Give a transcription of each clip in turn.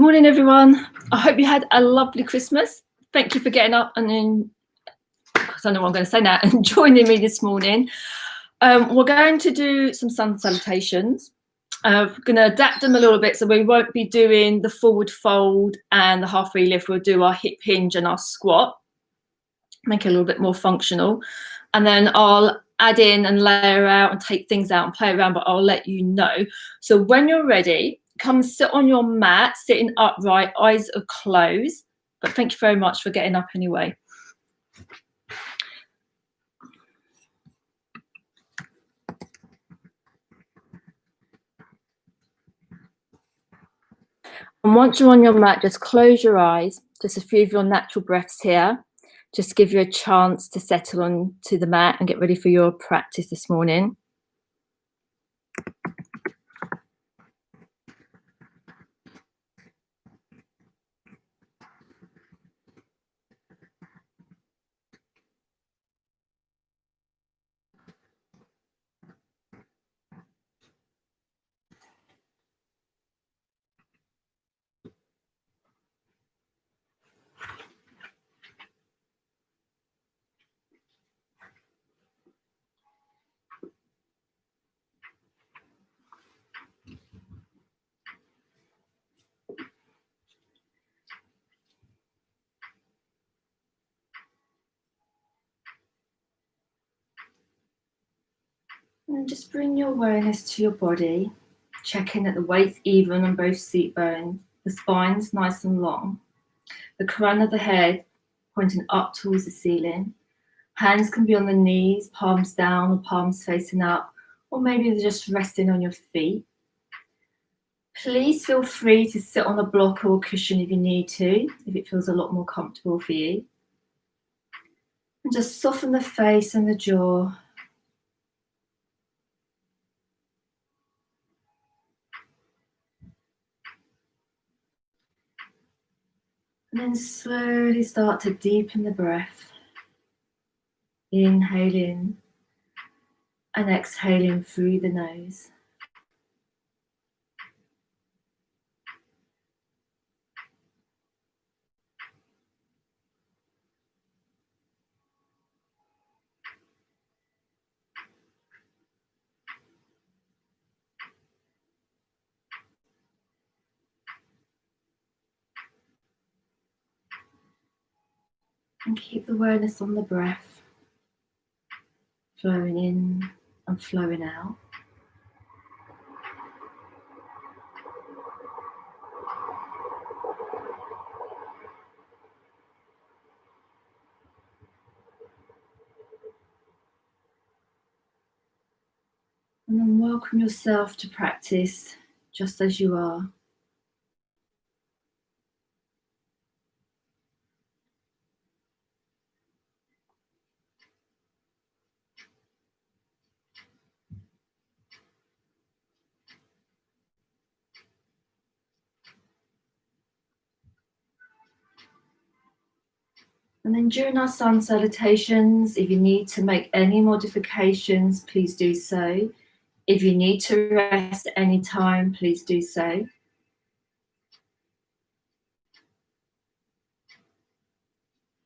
Morning, everyone. I hope you had a lovely Christmas. Thank you for getting up and I don't know what I'm going to say now, and joining me this morning. We're going to do some sun salutations. We're going to adapt them a little bit, so we won't be doing the forward fold and the half lift. We'll do our hip hinge and our squat, make it a little bit more functional. And then I'll add in and layer out and take things out and play around, but I'll let you know. So when you're ready, come sit on your mat, sitting upright, eyes are closed. But thank you very much for getting up anyway. And once you're on your mat, just close your eyes. Just a few of your natural breaths here. Just give you a chance to settle onto the mat and get ready for your practice this morning. And just bring your awareness to your body, checking that the weight's even on both seat bones, the spine's nice and long, the crown of the head pointing up towards the ceiling. Hands can be on the knees, palms down or palms facing up, or maybe they're just resting on your feet. Please feel free to sit on a block or a cushion if you need to, if it feels a lot more comfortable for you. And just soften the face and the jaw. And then slowly start to deepen the breath. Inhaling and exhaling through the nose. And keep the awareness on the breath, flowing in and flowing out. And then welcome yourself to practice just as you are. And then during our sun salutations, if you need to make any modifications, please do so. If you need to rest at any time, please do so.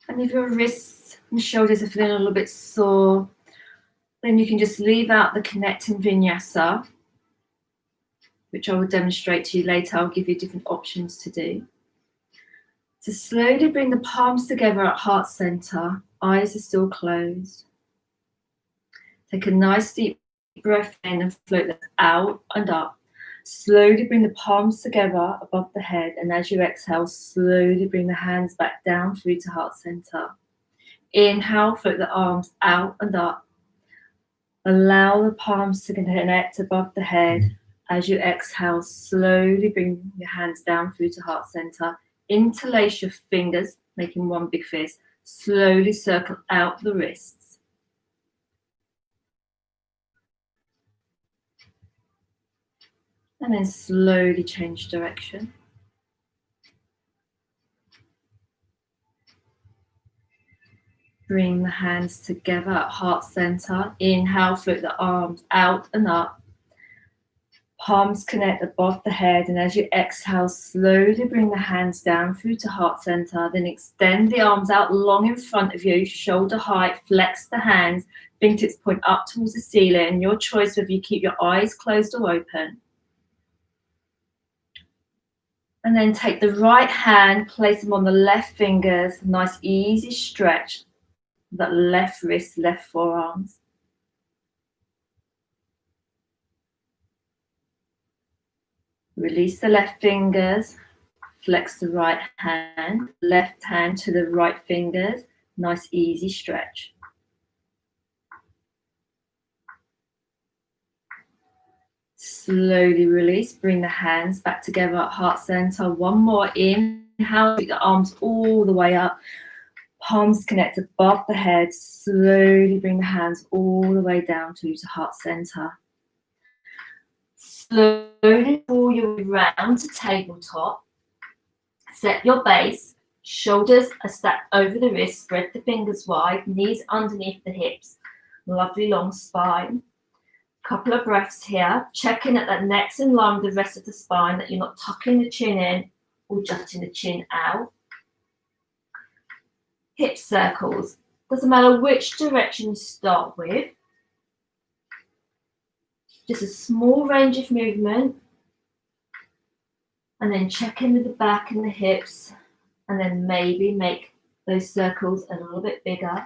And if your wrists and shoulders are feeling a little bit sore, then you can just leave out the connecting vinyasa, which I will demonstrate to you later. I'll give you different options to do. So slowly bring the palms together at heart center. Eyes are still closed. Take a nice deep breath in and float that out and up. Slowly bring the palms together above the head, and as you exhale, slowly bring the hands back down through to heart center. Inhale, float the arms out and up. Allow the palms to connect above the head. As you exhale, slowly bring your hands down through to heart center. Interlace your fingers, making one big fist. Slowly circle out the wrists. And then slowly change direction. Bring the hands together at heart center. Inhale, float the arms out and up. Palms connect above the head, and as you exhale, slowly bring the hands down through to heart center. Then extend the arms out long in front of you, shoulder height, flex the hands, fingertips point up towards the ceiling. Your choice whether you keep your eyes closed or open. And then take the right hand, place them on the left fingers, nice easy stretch, that left wrist, left forearms. Release the left fingers, flex the right hand, left hand to the right fingers, nice easy stretch. Slowly release, bring the hands back together at heart center. One more, inhale, take the arms all the way up, palms connect above the head, slowly bring the hands all the way down to heart center. Slowly pull your way round to tabletop. Set your base, shoulders are stacked over the wrists, spread the fingers wide, knees underneath the hips. Lovely long spine. Couple of breaths here, checking that neck's in line with the rest of the spine, that you're not tucking the chin in or jutting the chin out. Hip circles. Doesn't matter which direction you start with. Just a small range of movement. And then check in with the back and the hips. And then maybe make those circles a little bit bigger.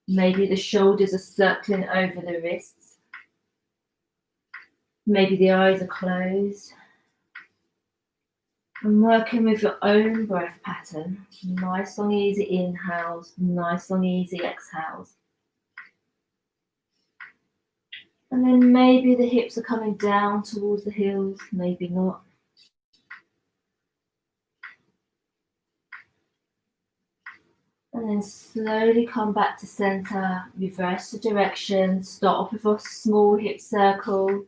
Maybe the shoulders are circling over the wrists. Maybe the eyes are closed. And working with your own breath pattern. Nice long easy inhales, nice long easy exhales. And then maybe the hips are coming down towards the heels, maybe not. And then slowly come back to center, reverse the direction, start off with a small hip circle.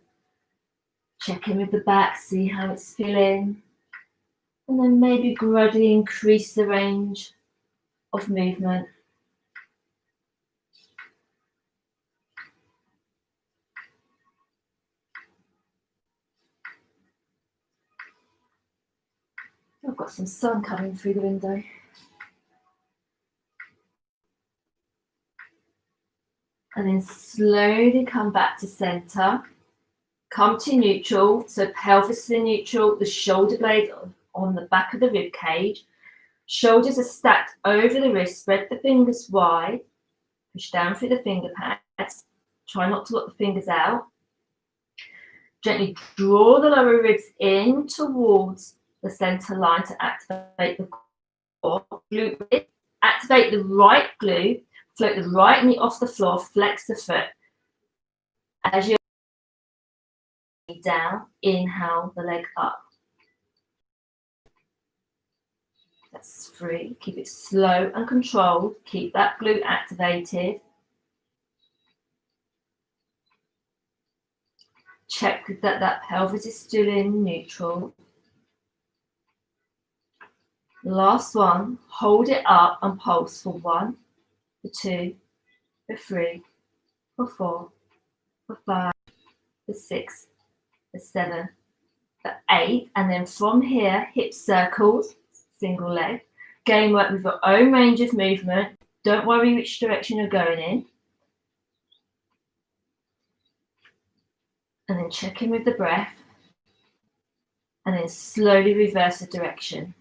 Check in with the back, see how it's feeling. And then maybe gradually increase the range of movement. I've got some sun coming through the window. And then slowly come back to center. Come to neutral, so pelvis in neutral, the shoulder blades on the back of the rib cage. Shoulders are stacked over the wrist, spread the fingers wide, push down through the finger pads. Try not to lock the fingers out. Gently draw the lower ribs in towards the center line to activate the core. Glute, activate the right glute, float the right knee off the floor, flex the foot. As you're down, inhale the leg up. That's 3. Keep it slow and controlled. Keep that glute activated. Check that pelvis is still in neutral. Last one, hold it up and pulse for 1, for 2, for 3, for 4, for 5, for 6, for 7, for 8. And then from here, hip circles, single leg. Again, work with your own range of movement. Don't worry which direction you're going in. And then check in with the breath. And then slowly reverse the direction.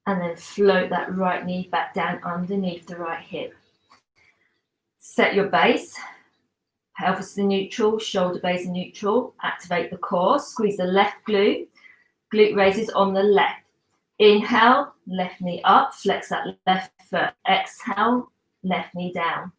And then float that right knee back down underneath the right hip. Set your base. Pelvis in neutral, shoulder blades in neutral. Activate the core. Squeeze the left glute. Glute raises on the left. Inhale, left knee up. Flex that left foot. Exhale, left knee down.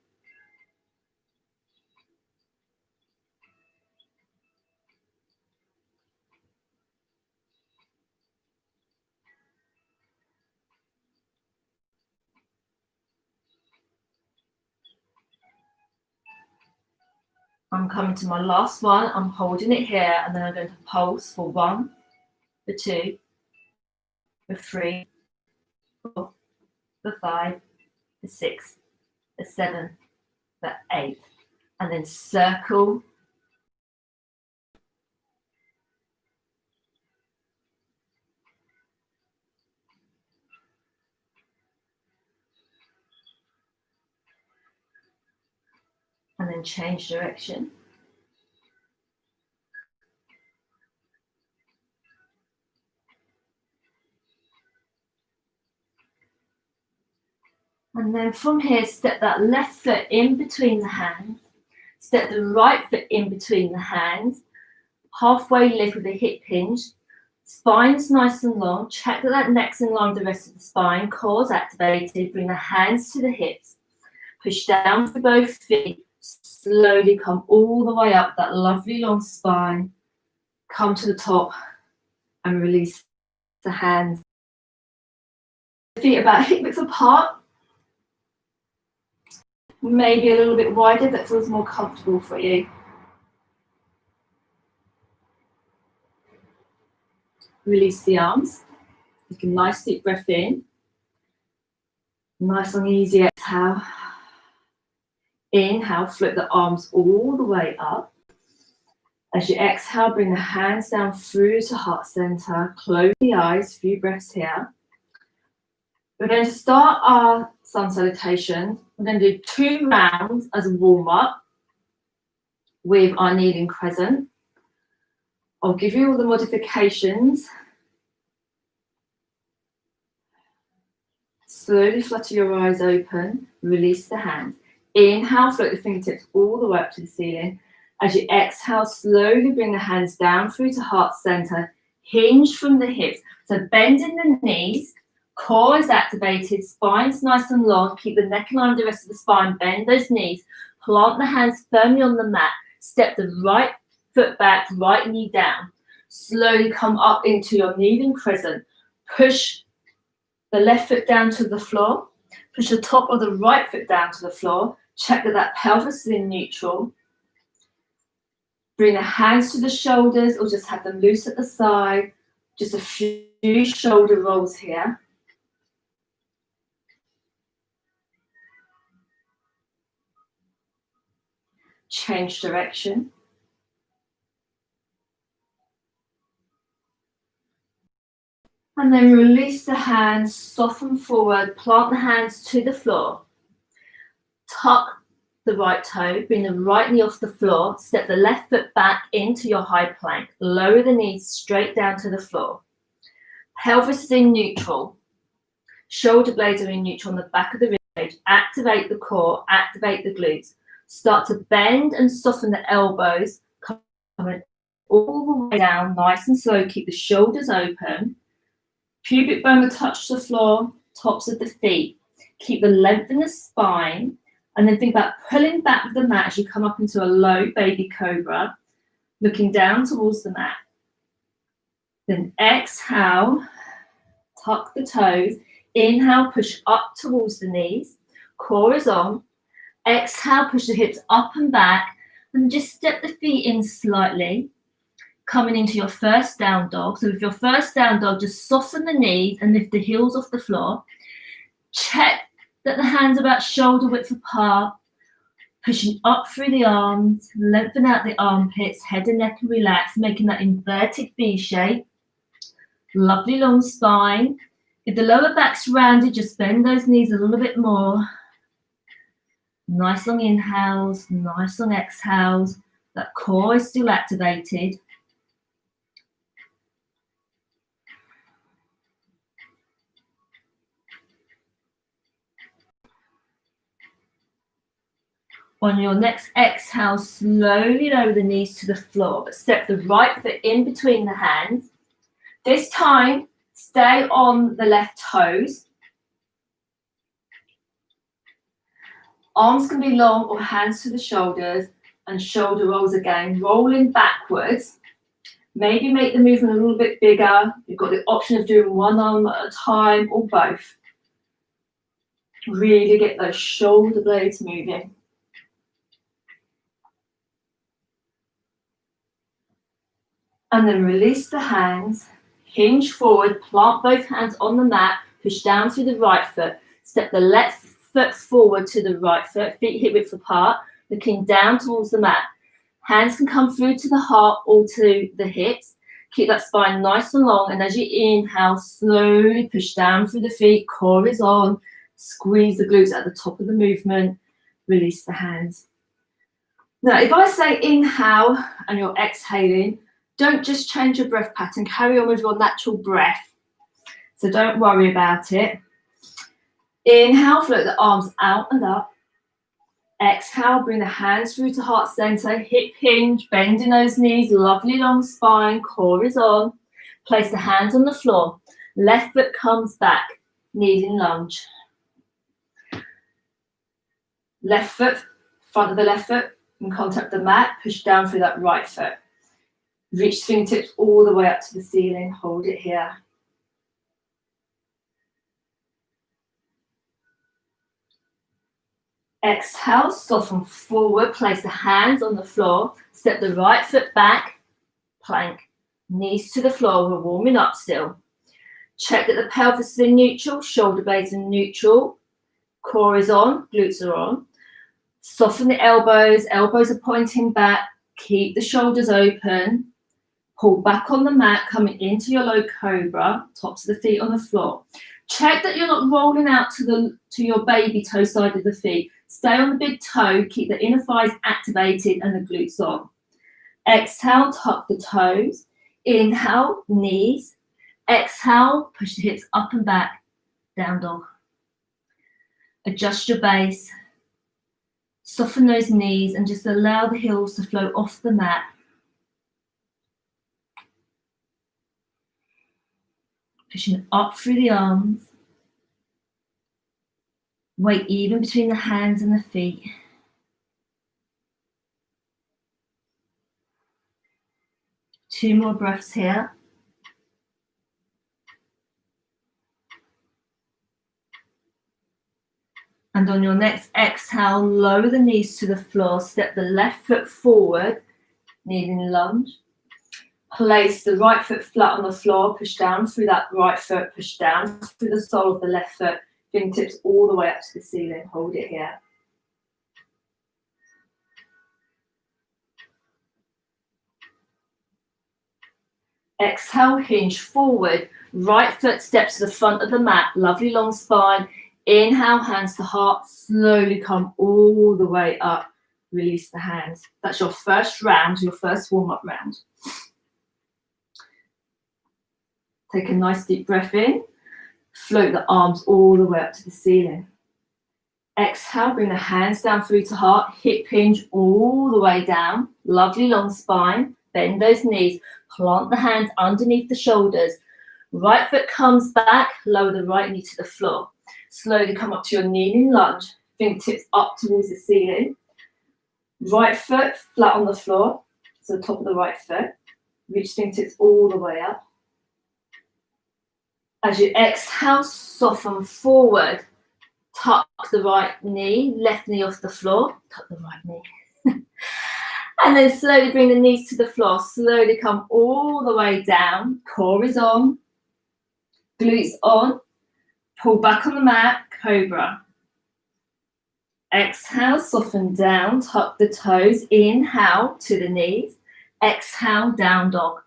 I'm coming to my last one. I'm holding it here, and then I'm going to pulse for 1, for 2, for 3, 4, the 5, the 6, the 7, the 8, and then circle. And then change direction. And then from here, step that left foot in between the hands. Step the right foot in between the hands. Halfway lift with a hip hinge. Spine's nice and long. Check that that neck's in line with the rest of the spine. Core's activated. Bring the hands to the hips. Push down for both feet. Slowly come all the way up that lovely long spine. Come to the top and release the hands. Feet about hip width apart. Maybe a little bit wider, that feels more comfortable for you. Release the arms. Take a nice deep breath in. Nice and easy exhale. Inhale, float the arms all the way up. As you exhale, bring the hands down through to heart center. Close the eyes, few breaths here. We're going to start our sun salutation. We're going to do 2 rounds as a warm-up with our kneeling crescent. I'll give you all the modifications. Slowly flutter your eyes open, release the hands. Inhale, float the fingertips all the way up to the ceiling. As you exhale, slowly bring the hands down through to heart center. Hinge from the hips. So bend in the knees, core is activated, spine's nice and long. Keep the neck in line with the rest of the spine. Bend those knees. Plant the hands firmly on the mat. Step the right foot back, right knee down. Slowly come up into your kneeling crescent. Push the left foot down to the floor. Push the top of the right foot down to the floor. Check that that pelvis is in neutral. Bring the hands to the shoulders or just have them loose at the side. Just a few shoulder rolls here. Change direction. And then release the hands, soften forward, plant the hands to the floor. Tuck the right toe, bring the right knee off the floor, step the left foot back into your high plank. Lower the knees straight down to the floor. Pelvis is in neutral. Shoulder blades are in neutral on the back of the rib cage. Activate the core, activate the glutes. Start to bend and soften the elbows, coming all the way down, nice and slow. Keep the shoulders open. Pubic bone will touch the floor, tops of the feet. Keep the length in the spine, and then think about pulling back with the mat as you come up into a low baby cobra, looking down towards the mat. Then exhale, tuck the toes. Inhale, push up towards the knees. Core is on. Exhale, push the hips up and back, and just step the feet in slightly. Coming into your first down dog. So with your first down dog, just soften the knees and lift the heels off the floor. Check that the hands are about shoulder width apart. Pushing up through the arms, lengthen out the armpits, head and neck relax, making that inverted V shape. Lovely long spine. If the lower back's rounded, just bend those knees a little bit more. Nice long inhales, nice long exhales. That core is still activated. On your next exhale, slowly lower the knees to the floor, but step the right foot in between the hands. This time, stay on the left toes. Arms can be long or hands to the shoulders, and shoulder rolls again, rolling backwards. Maybe make the movement a little bit bigger. You've got the option of doing one arm at a time or both. Really get those shoulder blades moving. And then release the hands, hinge forward, plant both hands on the mat, push down through the right foot, step the left foot forward to the right foot, feet hip width apart, looking down towards the mat. Hands can come through to the heart or to the hips. Keep that spine nice and long, and as you inhale, slowly push down through the feet, core is on, squeeze the glutes at the top of the movement, release the hands. Now, if I say inhale and you're exhaling, don't just change your breath pattern, carry on with your natural breath. So don't worry about it. Inhale, float the arms out and up. Exhale, bring the hands through to heart center, hip hinge, bending those knees, lovely long spine, core is on. Place the hands on the floor. Left foot comes back, knees in lunge. Left foot, front of the left foot, in contact with the mat, push down through that right foot. Reach fingertips all the way up to the ceiling, hold it here. Exhale, soften forward, place the hands on the floor, step the right foot back, plank, knees to the floor, we're warming up still. Check that the pelvis is in neutral, shoulder blades in neutral, core is on, glutes are on. Soften the elbows, elbows are pointing back, keep the shoulders open, pull back on the mat, coming into your low cobra, tops of the feet on the floor. Check that you're not rolling out to your baby toe side of the feet. Stay on the big toe, keep the inner thighs activated and the glutes on. Exhale, tuck the toes. Inhale, knees. Exhale, push the hips up and back, down dog. Adjust your base. Soften those knees and just allow the heels to float off the mat. Pushing up through the arms. Weight even between the hands and the feet. Two more breaths here. And on your next exhale, lower the knees to the floor, step the left foot forward, knee in lunge. Place the right foot flat on the floor, push down through that right foot, push down through the sole of the left foot, fingertips all the way up to the ceiling, hold it here. Exhale, hinge forward, right foot steps to the front of the mat, lovely long spine. Inhale, hands to heart, slowly come all the way up, release the hands. That's your first round, your first warm-up round. Take a nice deep breath in, float the arms all the way up to the ceiling. Exhale, bring the hands down through to heart, hip hinge all the way down, lovely long spine, bend those knees, plant the hands underneath the shoulders. Right foot comes back, lower the right knee to the floor. Slowly come up to your kneeling lunge, fingertips up towards the ceiling. Right foot flat on the floor, so the top of the right foot. Reach fingertips all the way up. As you exhale, soften forward. Tuck the right knee, left knee off the floor. Tuck the right knee. And then slowly bring the knees to the floor. Slowly come all the way down. Core is on. Glutes on. Pull back on the mat, cobra. Exhale, soften down, tuck the toes. Inhale to the knees. Exhale, down dog.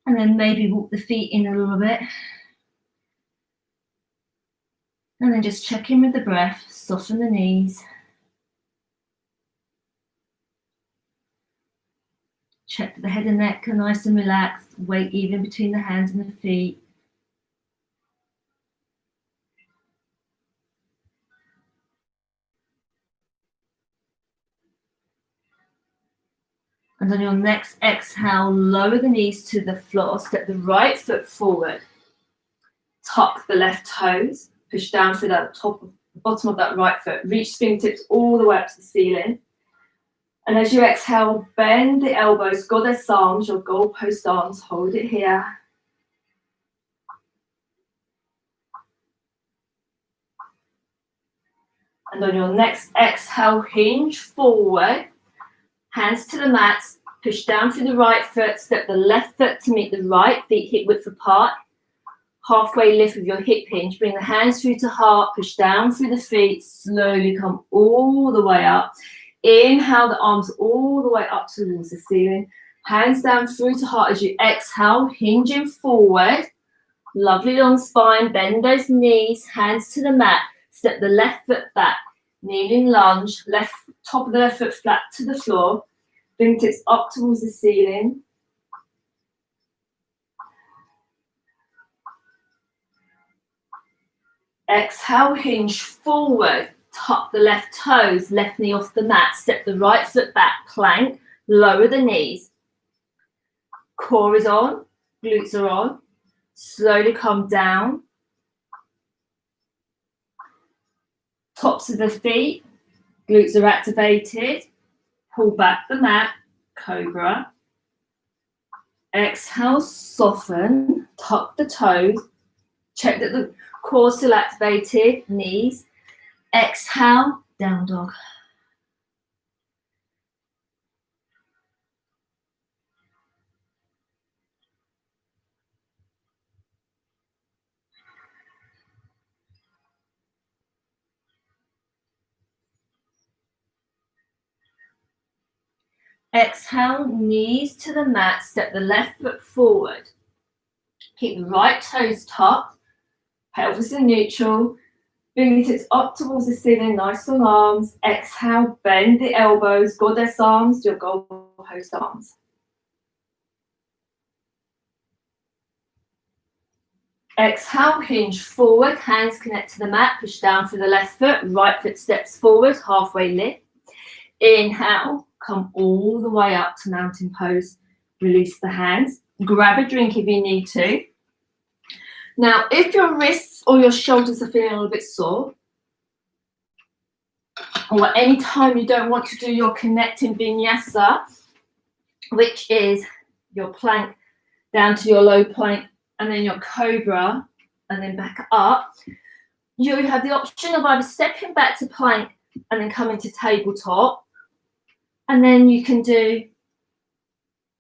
And then maybe walk the feet in a little bit. And then just check in with the breath, soften the knees. Check that the head and neck are nice and relaxed, weight even between the hands and the feet. And on your next exhale, lower the knees to the floor, step the right foot forward. Tuck the left toes, push down through that bottom of that right foot. Reach fingertips all the way up to the ceiling. And as you exhale, bend the elbows, goddess arms, your goalpost arms, hold it here. And on your next exhale, hinge forward. Hands to the mat, push down through the right foot, step the left foot to meet the right, feet hip width apart. halfway lift with your hip hinge. Bring the hands through to heart, push down through the feet, slowly come all the way up. Inhale the arms all the way up towards the ceiling. Hands down through to heart as you exhale, hinging forward. Lovely long spine, bend those knees, hands to the mat. Step the left foot back, kneeling lunge, left top of the left foot flat to the floor. Fingertips up towards the ceiling. Exhale, hinge forward, tuck the left toes, left knee off the mat. Step the right foot back, plank, lower the knees. Core is on, glutes are on. Slowly come down. Tops of the feet, glutes are activated. Pull back the mat, cobra. Exhale, soften, tuck the toes. Check that the core still activated, knees. Exhale, down dog. Exhale, knees to the mat, step the left foot forward. Keep the right toes tucked, pelvis in neutral. Fingertips up towards the ceiling, nice long arms. Exhale, bend the elbows, goddess arms, your goalpost arms. Exhale, hinge forward, hands connect to the mat, push down through the left foot, right foot steps forward, halfway lift. Inhale, come all the way up to mountain pose. Release the hands. Grab a drink if you need to. Now, if your wrists or your shoulders are feeling a little bit sore, or at any time you don't want to do your connecting vinyasa, which is your plank down to your low plank, and then your cobra, and then back up, you have the option of either stepping back to plank and then coming to tabletop, and then you can do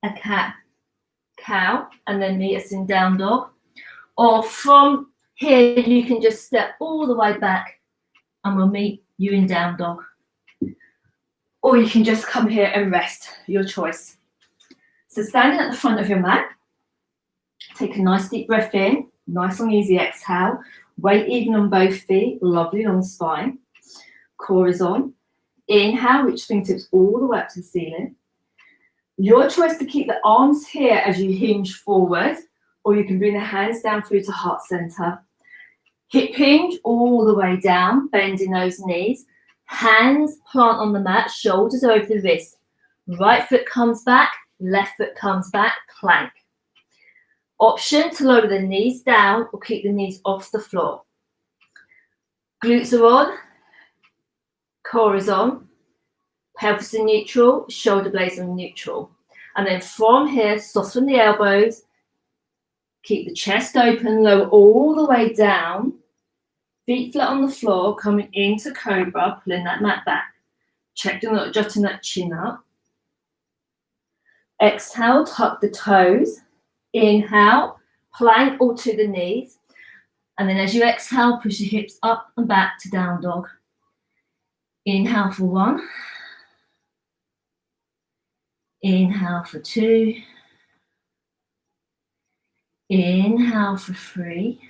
a cat, cow, and then meet us in down dog. Or from here, you can just step all the way back and we'll meet you in down dog. Or you can just come here and rest, your choice. So standing at the front of your mat, take a nice deep breath in, nice and easy exhale. Weight even on both feet, lovely long spine. Core is on. Inhale, reach fingertips all the way up to the ceiling. Your choice to keep the arms here as you hinge forward, or you can bring the hands down through to heart center. Hip hinge all the way down, bending those knees. Hands plant on the mat, shoulders over the wrist. Right foot comes back, left foot comes back, plank. Option to lower the knees down or keep the knees off the floor. Glutes are on, core is on, pelvis in neutral, shoulder blades are neutral. And then from here, soften the elbows, keep the chest open, lower all the way down, feet flat on the floor, coming into cobra, pulling that mat back. Check you're not jutting that chin up. Exhale, tuck the toes. Inhale, plank or to the knees. And then as you exhale, push your hips up and back to down dog. Inhale for 1. Inhale for 2. Inhale for 3.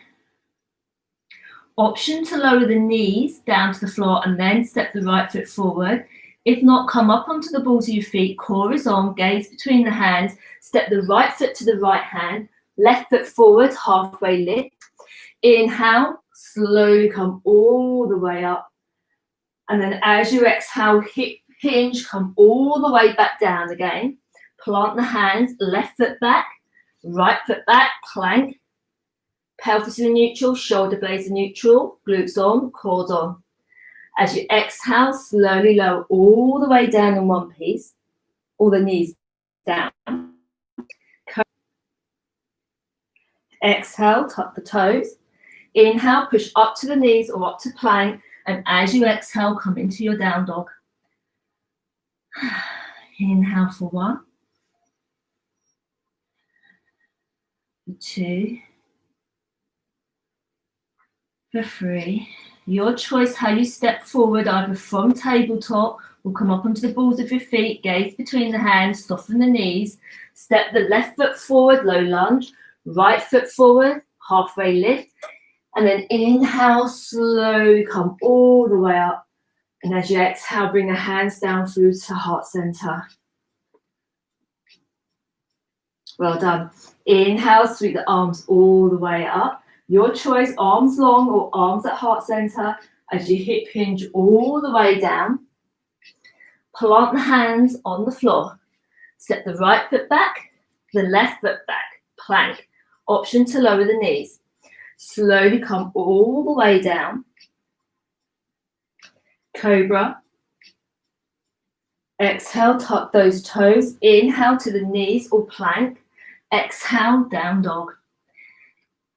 Option to lower the knees down to the floor and then step the right foot forward. If not, come up onto the balls of your feet, core is on, gaze between the hands, step the right foot to the right hand, left foot forward, halfway lift. Inhale, slowly come all the way up. And then as you exhale, hip hinge, come all the way back down again. Plant the hands, left foot back, right foot back, plank. Pelvis in neutral, shoulder blades are neutral, glutes on, core on. As you exhale, slowly lower all the way down in one piece, all the knees down. Exhale, tuck the toes. Inhale, push up to the knees or up to plank. And as you exhale, come into your down dog. Inhale for 1, 2, for 3. Your choice how you step forward, either from tabletop or come up onto the balls of your feet, gaze between the hands, soften the knees, step the left foot forward, low lunge, right foot forward, halfway lift, and then inhale, slowly come all the way up. And as you exhale, bring the hands down through to heart center. Well done. Inhale, sweep the arms all the way up. Your choice, arms long or arms at heart center as you hip hinge all the way down. Plant the hands on the floor. Step the right foot back, the left foot back, plank. Option to lower the knees. Slowly come all the way down. Cobra. Exhale, tuck those toes. Inhale to the knees or plank. Exhale, down dog.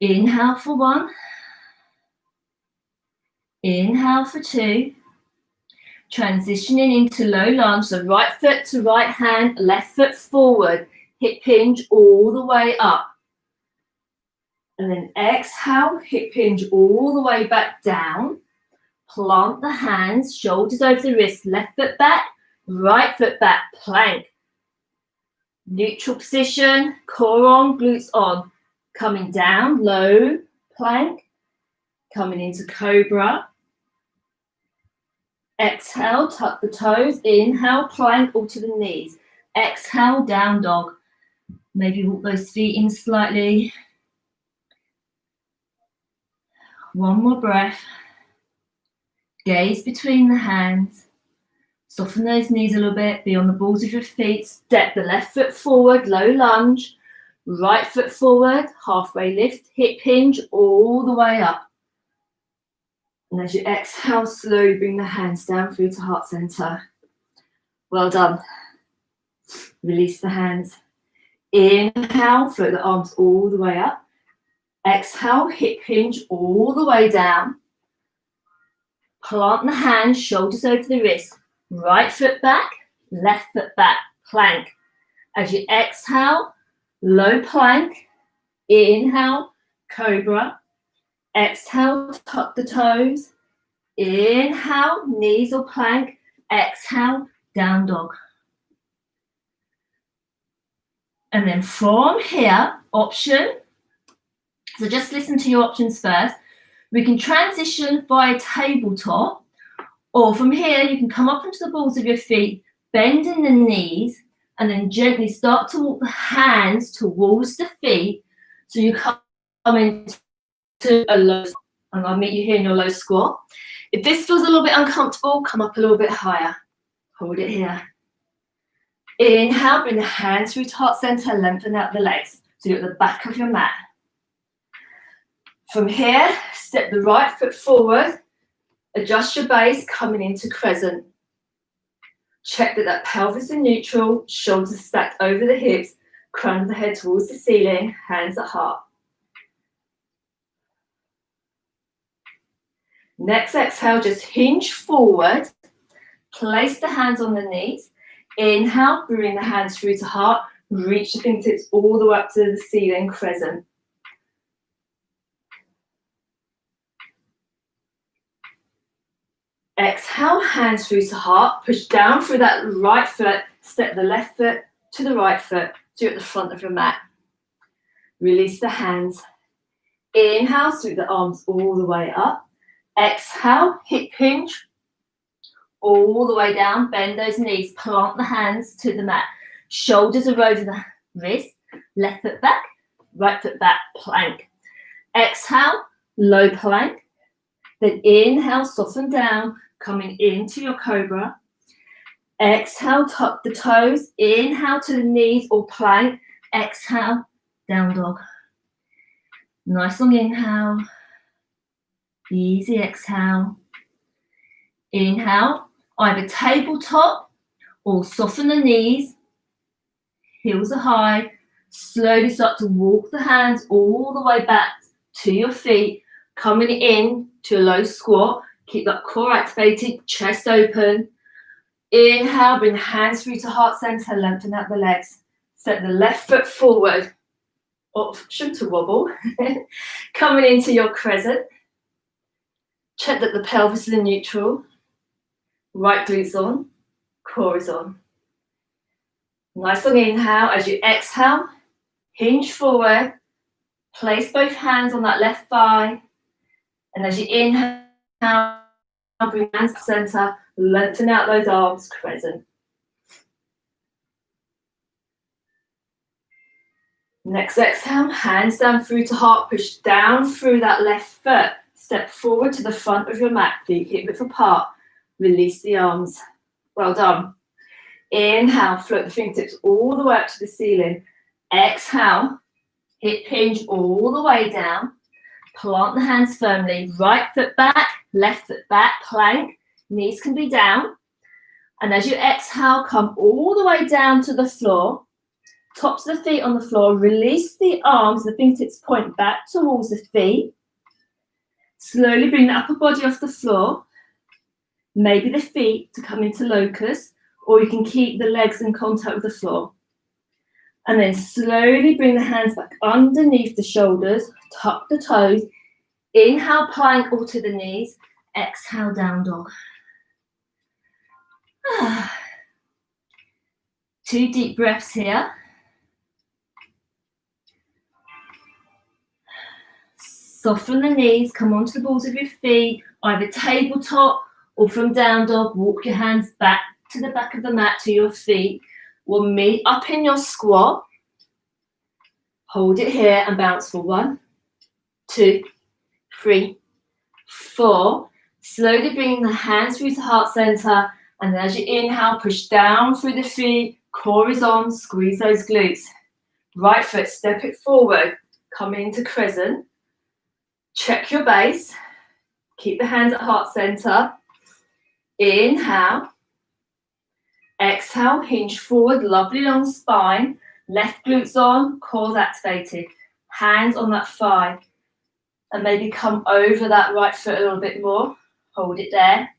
Inhale for 1. Inhale for 2. Transitioning into low lunge, so right foot to right hand, left foot forward, hip hinge all the way up. And then exhale, hip hinge all the way back down. Plant the hands, shoulders over the wrists, left foot back, right foot back, plank. Neutral position, core on, glutes on. Coming down, low plank. Coming into cobra. Exhale, tuck the toes. Inhale, plank or to the knees. Exhale, down dog. Maybe walk those feet in slightly. One more breath. Gaze between the hands. Soften those knees a little bit. Be on the balls of your feet. Step the left foot forward, low lunge. Right foot forward, halfway lift, hip hinge all the way up. And as you exhale, slowly bring the hands down through to heart center. Well done. Release the hands. Inhale, float the arms all the way up. Exhale, hip hinge all the way down. Plant the hands, shoulders over the wrist. Right foot back, left foot back, plank. As you exhale, low plank. Inhale, cobra. Exhale, tuck the toes. Inhale, knees or plank. Exhale, down dog. And then from here, option. So just listen to your options first. We can transition via tabletop, or from here, you can come up onto the balls of your feet, bending the knees, and then gently start to walk the hands towards the feet. So you come into a low squat, and I'll meet you here in your low squat. If this feels a little bit uncomfortable, come up a little bit higher. Hold it here. Inhale, bring the hands through to heart center, lengthen out the legs. So you're at the back of your mat. From here, step the right foot forward, adjust your base, coming into crescent. Check that pelvis is neutral, shoulders stacked over the hips, crown of the head towards the ceiling, hands at heart. Next exhale, just hinge forward, place the hands on the knees. Inhale, bring the hands through to heart, reach the fingertips all the way up to the ceiling, crescent. Exhale, hands through to heart, push down through that right foot, step the left foot to the right foot, so you're at the front of your mat. Release the hands. Inhale, sweep the arms all the way up. Exhale, hip hinge, all the way down, bend those knees, plant the hands to the mat. Shoulders are over the wrist, left foot back, right foot back, plank. Exhale, low plank. Then inhale, soften down, coming into your cobra. Exhale, tuck the toes. Inhale to the knees or plank. Exhale, down dog. Nice long inhale. Easy exhale. Inhale, either tabletop or soften the knees. Heels are high. Slowly start to walk the hands all the way back to your feet, coming in to a low squat. Keep that core activated, chest open. Inhale, bring the hands through to heart center, lengthen out the legs. Set the left foot forward. Option to wobble. Coming into your crescent. Check that the pelvis is in neutral. Right glutes on, core is on. Nice long inhale. As you exhale, hinge forward. Place both hands on that left thigh. And as you inhale, bring hands to center. Lengthen out those arms, crescent. Next exhale, hands down through to heart. Push down through that left foot. Step forward to the front of your mat. Feet hip width apart. Release the arms. Well done. Inhale, float the fingertips all the way up to the ceiling. Exhale, hip hinge all the way down. Plant the hands firmly. Right foot back, left foot back, plank. Knees can be down. And as you exhale, come all the way down to the floor. Tops of the feet on the floor. Release the arms. The fingertips point back towards the feet. Slowly bring the upper body off the floor. Maybe the feet to come into locust, or you can keep the legs in contact with the floor. And then slowly bring the hands back underneath the shoulders, tuck the toes. Inhale, plank or to the knees. Exhale, down dog. 2 deep breaths here. Soften the knees, come onto the balls of your feet, either tabletop or from down dog. Walk your hands back to the back of the mat to your feet. We'll meet up in your squat. Hold it here and bounce for 1, 2, 3, 4. Slowly bring the hands through to heart center. And then as you inhale, push down through the feet. Core is on, squeeze those glutes. Right foot, step it forward. Come into crescent. Check your base. Keep the hands at heart center. Inhale. Exhale, hinge forward, lovely long spine. Left glutes on, core activated. Hands on that thigh. And maybe come over that right foot a little bit more. Hold it there.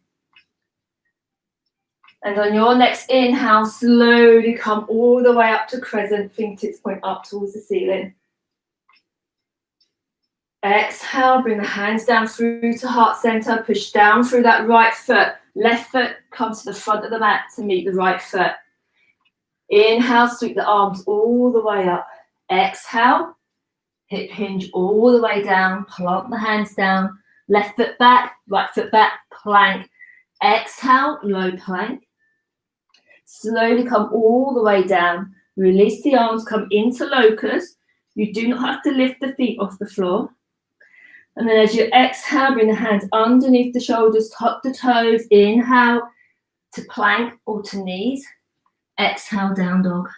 And on your next inhale, slowly come all the way up to crescent. Fingertips point up towards the ceiling. Exhale, bring the hands down through to heart center. Push down through that right foot. Left foot comes to the front of the mat to meet the right foot. Inhale, sweep the arms all the way up. Exhale, hip hinge all the way down. Plant the hands down. Left foot back, right foot back, plank. Exhale, low plank. Slowly come all the way down. Release the arms, come into locust. You do not have to lift the feet off the floor. And then as you exhale, bring the hands underneath the shoulders, tuck the toes. Inhale to plank or to knees. Exhale, down dog.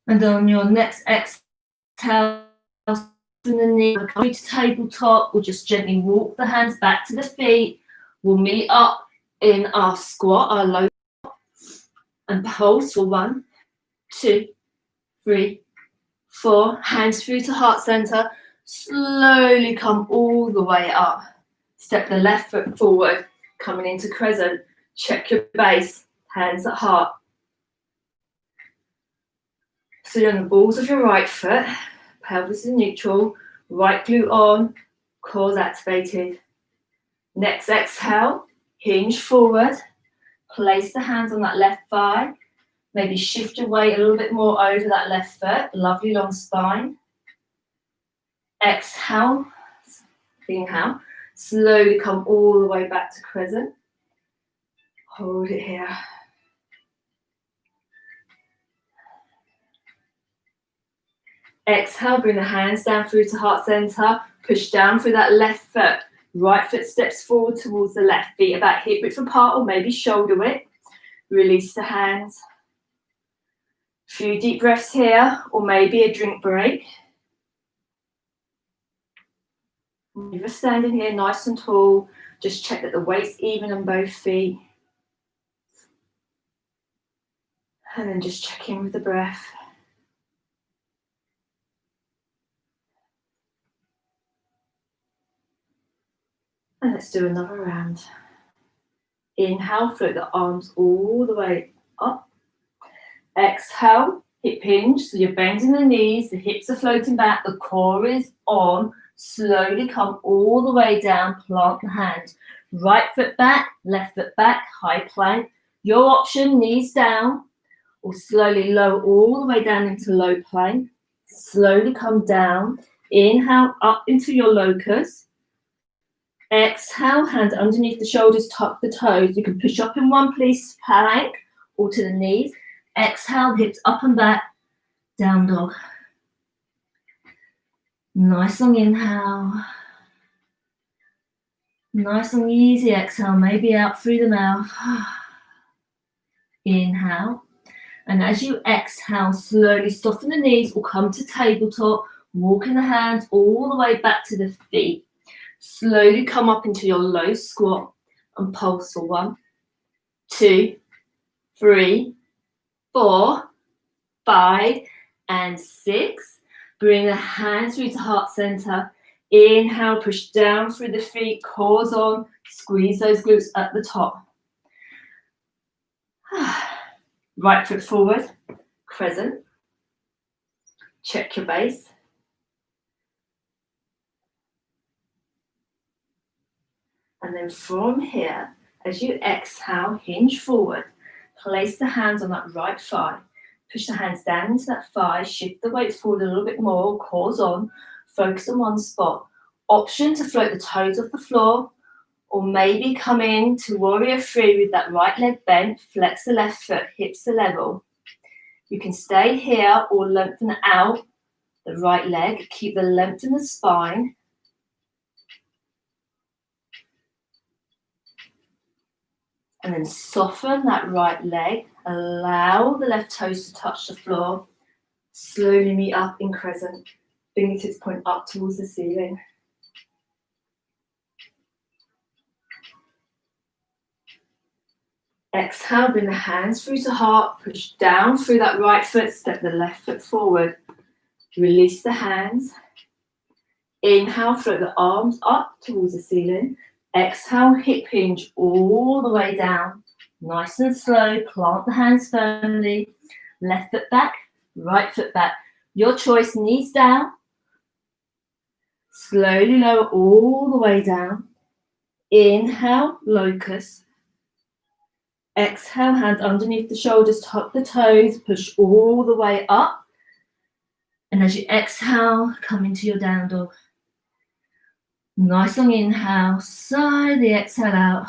And on your next exhale, from the knee, come to tabletop. We'll just gently walk the hands back to the feet. We'll meet up in our squat, our low, and pulse for 1, 2, 3, 4. Hands through to heart center. Slowly come all the way up. Step the left foot forward, coming into crescent. Check your base, hands at heart. So you're on the balls of your right foot, pelvis is neutral, right glute on, core activated. Next exhale, hinge forward. Place the hands on that left thigh. Maybe shift your weight a little bit more over that left foot. Lovely long spine. Exhale. Inhale. Slowly come all the way back to crescent. Hold it here. Exhale, bring the hands down through to heart center. Push down through that left foot. Right foot steps forward towards the left. Feet about hip width apart or maybe shoulder width. Release the hands. Few deep breaths here, or maybe a drink break. You're standing here nice and tall. Just check that the weight's even on both feet. And then just check in with the breath. And let's do another round. Inhale, float the arms all the way up. Exhale, hip hinge. So you're bending the knees, the hips are floating back, the core is on. Slowly come all the way down, plant the hand. Right foot back, left foot back, high plank. Your option, knees down, or slowly lower all the way down into low plank. Slowly come down. Inhale, up into your locust. Exhale, hand underneath the shoulders, tuck the toes. You can push up in one piece, plank, or to the knees. Exhale, hips up and back, down dog. Nice long inhale. Nice and easy exhale, maybe out through the mouth. Inhale. And as you exhale, slowly soften the knees or come to tabletop, walking the hands all the way back to the feet. Slowly come up into your low squat and pulse for 1, 2, 3, 4, 5, and 6. Bring the hands through to heart center. Inhale, push down through the feet, cores on, squeeze those glutes at the top. Right foot forward, crescent. Check your base. And then from here, as you exhale, hinge forward. Place the hands on that right thigh. Push the hands down into that thigh. Shift the weight forward a little bit more. Cores on. Focus on one spot. Option to float the toes off the floor, or maybe come in to warrior 3 with that right leg bent. Flex the left foot, hips are level. You can stay here or lengthen out the right leg. Keep the length in the spine. And then soften that right leg. Allow the left toes to touch the floor. Slowly meet up in crescent. Fingertips point up towards the ceiling. Exhale, bring the hands through to heart. Push down through that right foot. Step the left foot forward. Release the hands. Inhale, float the arms up towards the ceiling. Exhale, hip hinge all the way down. Nice and slow. Plant the hands firmly. Left foot back, right foot back. Your choice, knees down. Slowly lower all the way down. Inhale, locust. Exhale, hand underneath the shoulders, tuck the toes, push all the way up. And as you exhale, come into your down dog. Nice long inhale, slowly exhale out.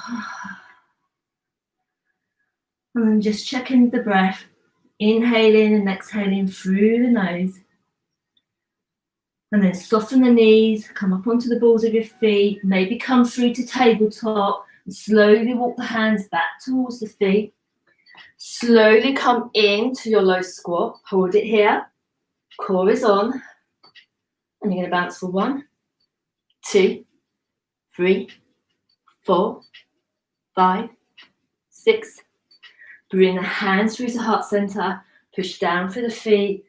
And then just checking the breath. Inhaling and exhaling through the nose. And then soften the knees, come up onto the balls of your feet, maybe come through to tabletop, and slowly walk the hands back towards the feet. Slowly come into your low squat, hold it here, core is on, and you're going to bounce for 1, 2, 3, 4, 5, 6. Bring the hands through to heart center, push down through the feet,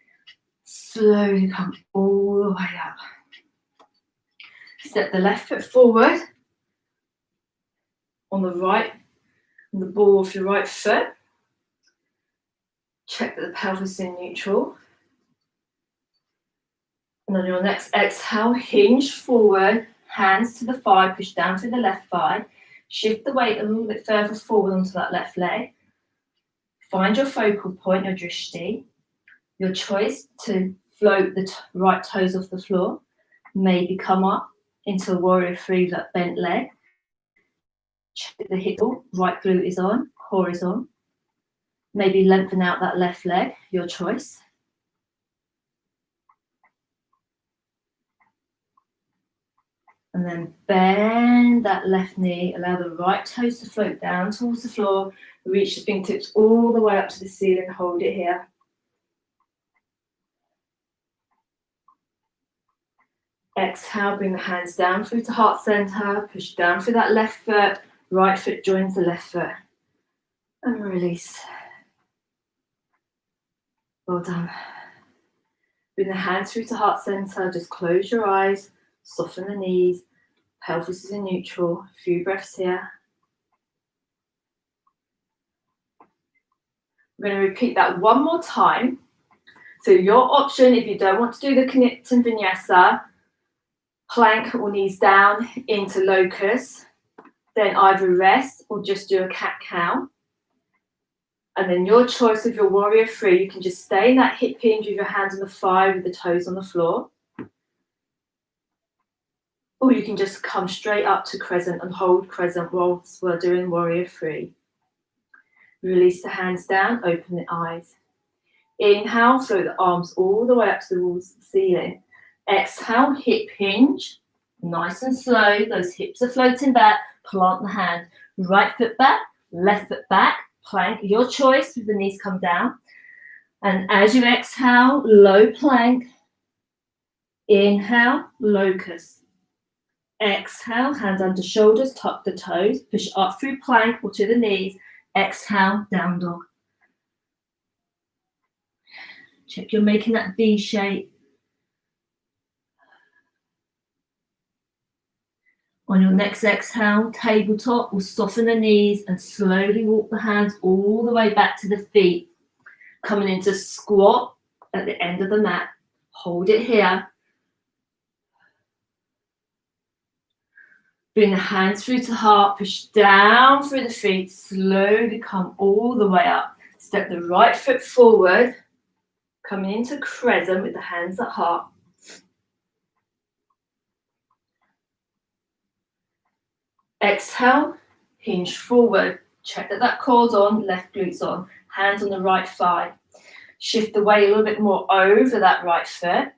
slowly come all the way up. Step the left foot forward on the right, on the ball of your right foot. Check that the pelvis is in neutral. And on your next exhale, hinge forward, hands to the thigh, push down through the left thigh. Shift the weight a little bit further forward onto that left leg. Find your focal point, your drishti. Your choice to float the right toes off the floor. Maybe come up into a warrior 3, that bent leg. Check the hip, right glute is on, core is on. Maybe lengthen out that left leg, your choice. And then bend that left knee, allow the right toes to float down towards the floor. Reach the fingertips all the way up to the ceiling, hold it here. Exhale, bring the hands down through to heart center, push down through that left foot, right foot joins the left foot. And release. Well done. Bring the hands through to heart center, just close your eyes, soften the knees, pelvis is in neutral, a few breaths here. We're going to repeat that one more time. So your option, if you don't want to do the connect and vinyasa, plank or knees down into locust, then either rest or just do a cat-cow. And then your choice, if you're warrior three, you can just stay in that hip hinge with your hands on the thigh with the toes on the floor. Or you can just come straight up to crescent and hold crescent whilst we're doing warrior three. Release the hands down, open the eyes. Inhale, float the arms all the way up to the walls of the ceiling. Exhale, hip hinge. Nice and slow, those hips are floating back. Plant the hand. Right foot back, left foot back. Plank, your choice, with the knees come down. And as you exhale, low plank. Inhale, locust. Exhale, hands under shoulders, tuck the toes. Push up through plank or to the knees. Exhale, down dog. Check you're making that V shape. On your next exhale, tabletop, we'll soften the knees and slowly walk the hands all the way back to the feet. Coming into squat at the end of the mat. Hold it here. Bring the hands through to heart, push down through the feet, slowly come all the way up. Step the right foot forward, coming into crescent with the hands at heart. Exhale, hinge forward. Check that that core's on, left glute's on. Hands on the right thigh. Shift the weight a little bit more over that right foot.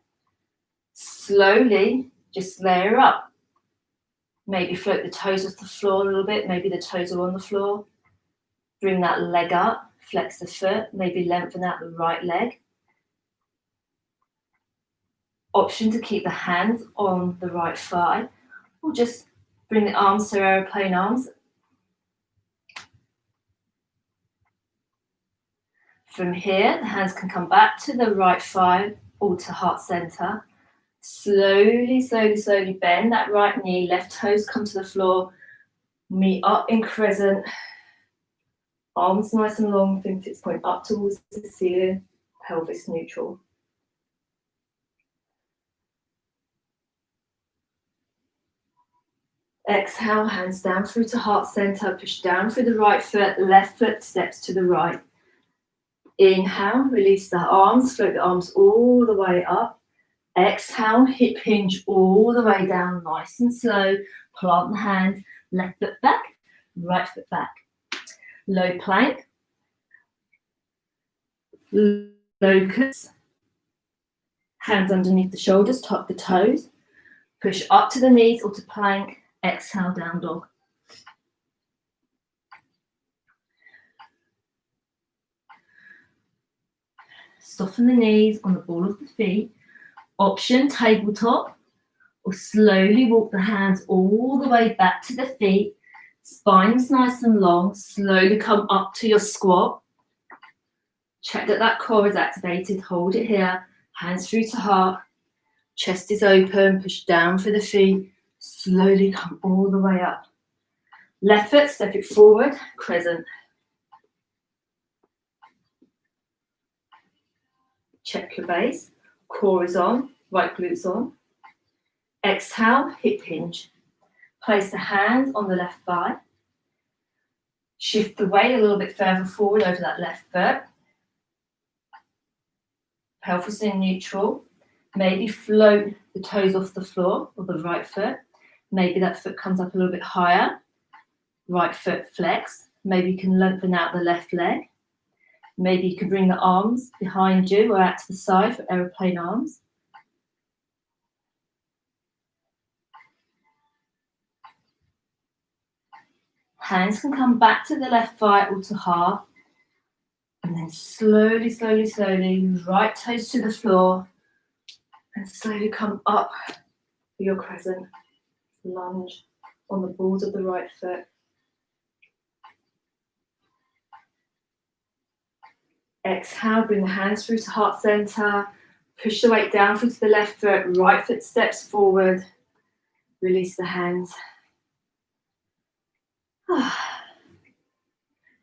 Slowly, just layer up. Maybe float the toes off the floor a little bit. Maybe the toes are on the floor. Bring that leg up, flex the foot. Maybe lengthen out the right leg. Option to keep the hands on the right thigh. Or just bring the arms to aeroplane arms. From here, the hands can come back to the right thigh or to heart center. Slowly, slowly, slowly bend that right knee, left toes come to the floor, meet up in crescent, arms nice and long, fingertips point up towards the ceiling, pelvis neutral. Exhale, hands down through to heart center, push down through the right foot, left foot steps to the right. Inhale, release the arms, float the arms all the way up. Exhale, hip hinge all the way down, nice and slow. Plant the hand, left foot back, right foot back. Low plank. Locust. Hands underneath the shoulders, tuck the toes. Push up to the knees or to plank. Exhale, down dog. Soften the knees on the ball of the feet. Option, tabletop, or slowly walk the hands all the way back to the feet. Spine's nice and long. Slowly come up to your squat. Check that that core is activated. Hold it here. Hands through to heart. Chest is open. Push down for the feet. Slowly come all the way up. Left foot, step it forward. Crescent. Check your base. Core is on. Right glute's on. Exhale, hip hinge. Place the hands on the left thigh. Shift the weight a little bit further forward over that left foot. Pelvis in neutral. Maybe float the toes off the floor or the right foot. Maybe that foot comes up a little bit higher. Right foot flexed. Maybe you can lengthen out the left leg. Maybe you can bring the arms behind you or out to the side for aeroplane arms. Hands can come back to the left thigh or to heart. And then slowly, slowly, slowly, right toes to the floor. And slowly come up for your crescent. Lunge on the balls of the right foot. Exhale, bring the hands through to heart center. Push the weight down through to the left foot. Right foot steps forward. Release the hands.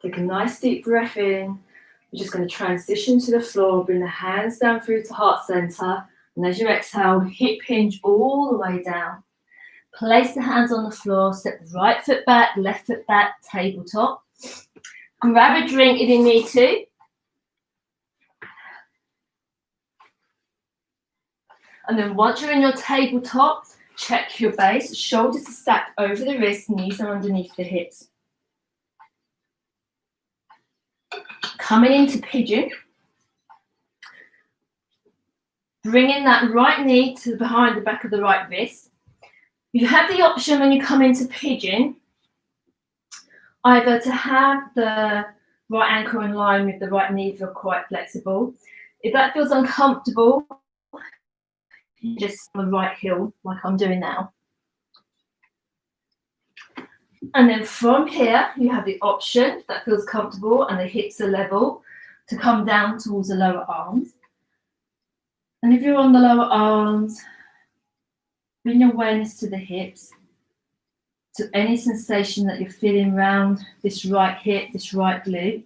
Take a nice deep breath in. You're just going to transition to the floor, bring the hands down through to heart center, and as you exhale, hip hinge all the way down. Place the hands on the floor, step the right foot back, left foot back, tabletop. Grab a drink if you need to. And then once you're in your tabletop, check your base. Shoulders are stacked over the wrists, knees are underneath the hips. Coming into pigeon. Bringing that right knee to behind the back of the right wrist. You have the option when you come into pigeon, either to have the right ankle in line with the right knee if you're quite flexible. If that feels uncomfortable, you just on the right heel, like I'm doing now. And then from here, you have the option, if that feels comfortable and the hips are level, to come down towards the lower arms. And if you're on the lower arms, bring your awareness to the hips, to any sensation that you're feeling around this right hip, this right glute.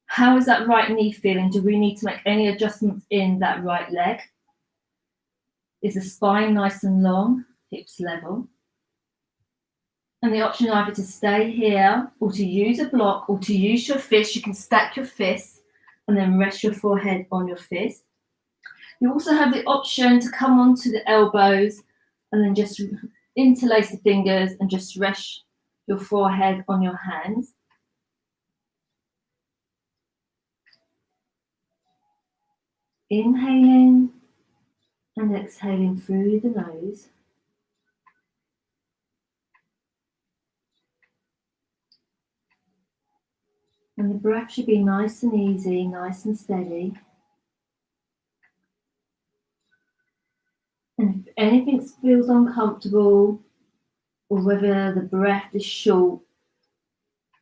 How is that right knee feeling? Do we need to make any adjustments in that right leg? Is the spine nice and long, hips level? And the option either to stay here or to use a block or to use your fist. You can stack your fists and then rest your forehead on your fist. You also have the option to come onto the elbows and then just interlace the fingers and just rest your forehead on your hands. Inhaling and exhaling through the nose. And the breath should be nice and easy, nice and steady. And if anything feels uncomfortable, or whether the breath is short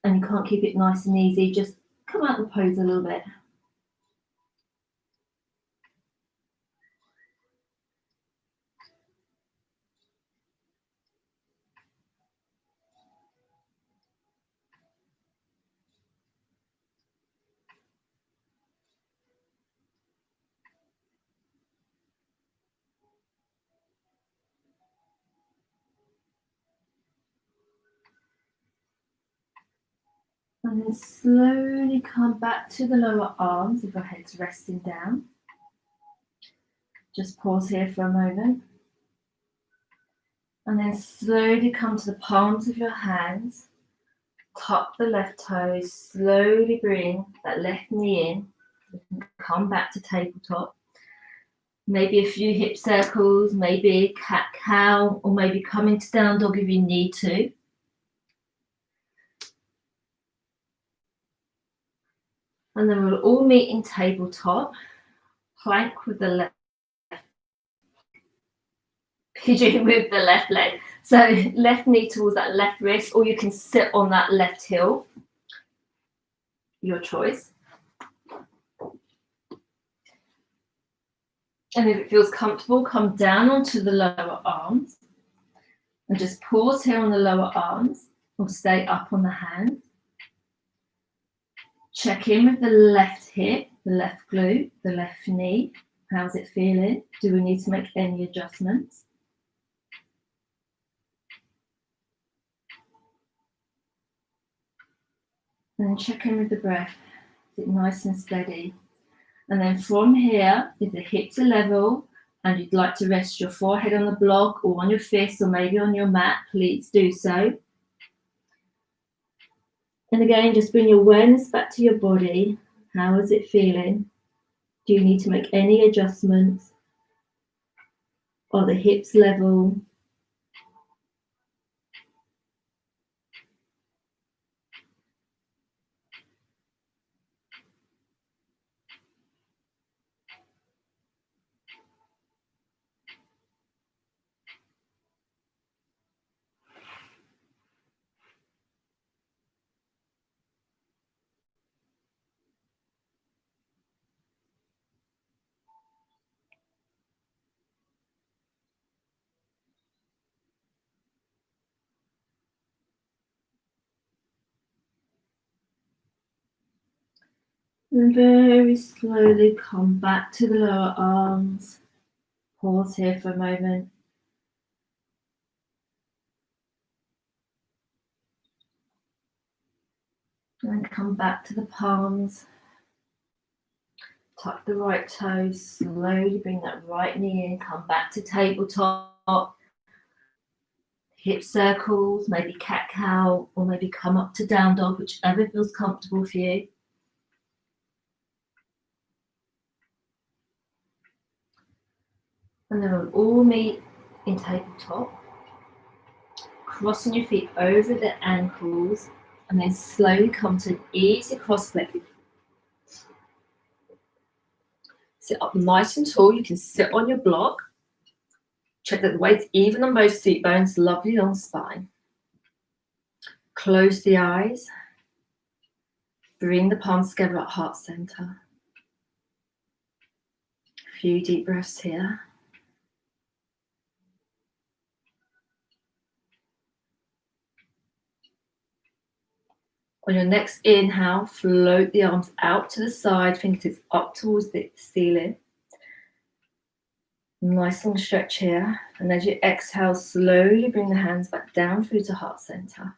and you can't keep it nice and easy, just come out of the pose a little bit. And then slowly come back to the lower arms if your head's resting down. Just pause here for a moment. And then slowly come to the palms of your hands. Tuck the left toes. Slowly bring that left knee in. Come back to tabletop. Maybe a few hip circles, maybe cat-cow, or maybe come into down dog if you need to. And then we'll all meet in tabletop. Plank with the left. Pigeon with the left leg. So left knee towards that left wrist, or you can sit on that left heel. Your choice. And if it feels comfortable, come down onto the lower arms. And just pause here on the lower arms, or stay up on the hands. Check in with the left hip, the left glute, the left knee. How's it feeling? Do we need to make any adjustments? And then check in with the breath. Is it nice and steady? And then from here, if the hips are level and you'd like to rest your forehead on the block or on your fists or maybe on your mat, please do so. And again, just bring your awareness back to your body. How is it feeling? Do you need to make any adjustments? Are the hips level? And very slowly come back to the lower arms. Pause here for a moment. And then come back to the palms. Tuck the right toes. Slowly bring that right knee in. Come back to tabletop. Hip circles, maybe cat-cow, or maybe come up to down dog, whichever feels comfortable for you. And then we'll all meet in tabletop. Crossing your feet over the ankles, and then slowly come to an easy cross leg. Sit up nice and tall. You can sit on your block. Check that the weight's even on both seat bones. Lovely long spine. Close the eyes. Bring the palms together at heart center. A few deep breaths here. On your next inhale, float the arms out to the side, fingertips up towards the ceiling. Nice long stretch here. And as you exhale, slowly bring the hands back down through to heart center.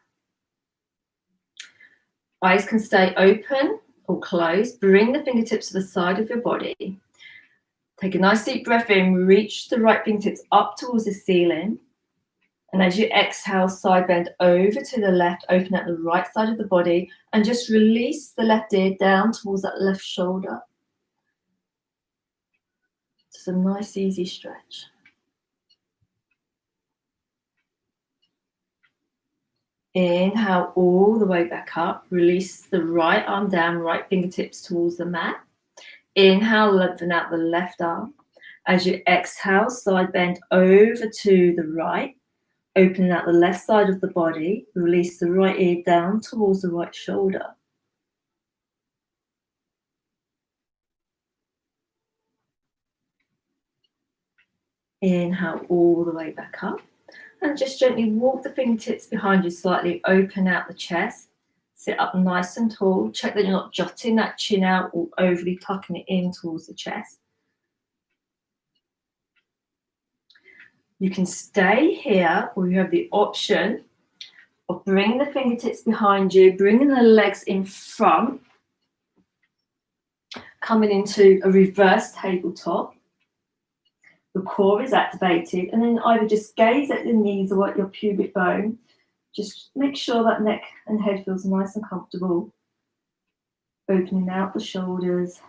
Eyes can stay open or closed. Bring the fingertips to the side of your body. Take a nice deep breath in. Reach the right fingertips up towards the ceiling. And as you exhale, side bend over to the left, open at the right side of the body, and just release the left ear down towards that left shoulder. Just a nice, easy stretch. Inhale all the way back up. Release the right arm down, right fingertips towards the mat. Inhale, lengthen out the left arm. As you exhale, side bend over to the right. Opening out the left side of the body, release the right ear down towards the right shoulder. Inhale all the way back up. And just gently walk the fingertips behind you slightly, open out the chest. Sit up nice and tall. Check that you're not jutting that chin out or overly tucking it in towards the chest. You can stay here, or you have the option of bringing the fingertips behind you, bringing the legs in front, coming into a reverse tabletop. The core is activated, and then either just gaze at the knees or at your pubic bone. Just make sure that neck and head feels nice and comfortable. Opening out the shoulders.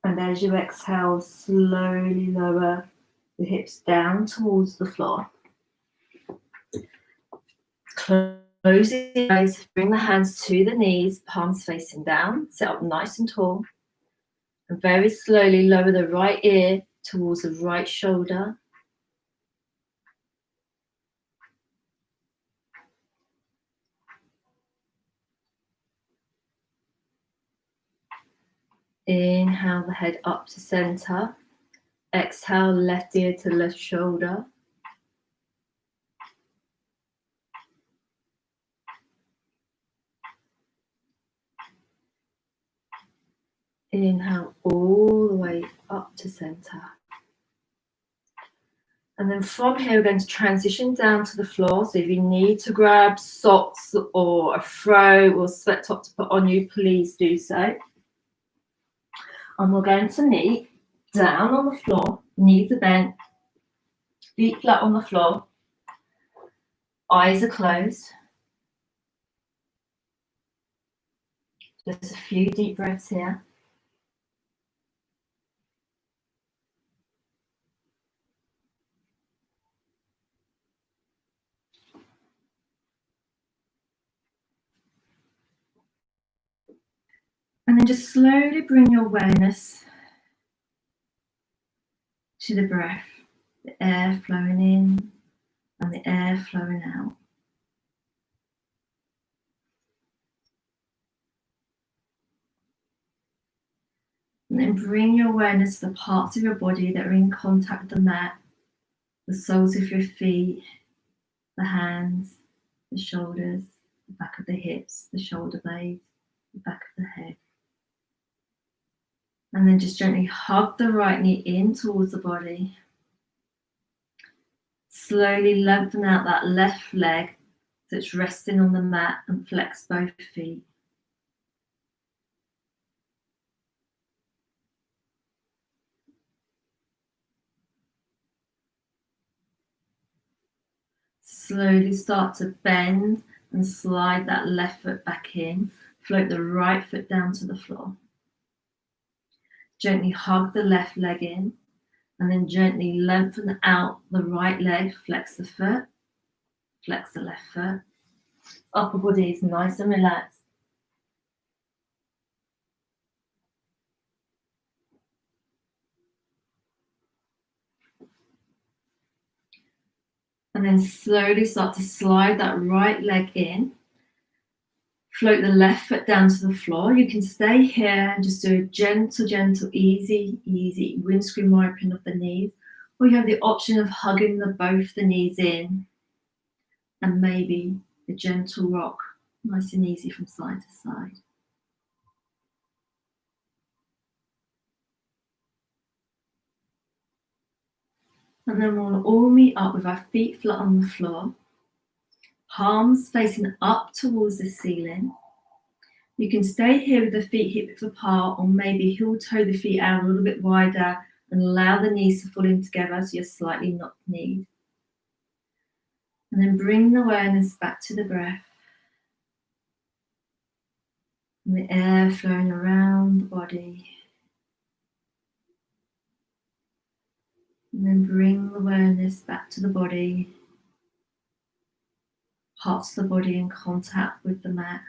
And as you exhale, slowly lower the hips down towards the floor. Close the eyes, bring the hands to the knees, palms facing down. Sit up nice and tall. And very slowly lower the right ear towards the right shoulder. Inhale the head up to center. Exhale, left ear to left shoulder. Inhale all the way up to center. And then from here, we're going to transition down to the floor. So if you need to grab socks or a throw or sweat top to put on you, please do so. And we're going to meet down on the floor, knees are bent, feet flat on the floor, eyes are closed. Just a few deep breaths here. And then just slowly bring your awareness to the breath, the air flowing in and the air flowing out. And then bring your awareness to the parts of your body that are in contact with the mat, the soles of your feet, the hands, the shoulders. the back of the hips, the shoulder blades, the back of the head. And then just gently hug the right knee in towards the body. Slowly lengthen out that left leg so it's resting on the mat, and flex both feet. Slowly start to bend and slide that left foot back in. Float the right foot down to the floor. Gently hug the left leg in, and then gently lengthen out the right leg. Flex the foot, flex the left foot. Upper body is nice and relaxed. And then slowly start to slide that right leg in. Float the left foot down to the floor. You can stay here and just do a gentle, easy windscreen wiping of the knees. Or you have the option of hugging both the knees in, and maybe a gentle rock, nice and easy from side to side. And then we'll all meet up with our feet flat on the floor, palms facing up towards the ceiling. You can stay here with the feet hip width apart, or maybe heel toe the feet out a little bit wider and allow the knees to fall in together so you're slightly knock-kneed. And then bring the awareness back to the breath. And the air flowing around the body. And then bring the awareness back to the body. Parts of the body in contact with the mat.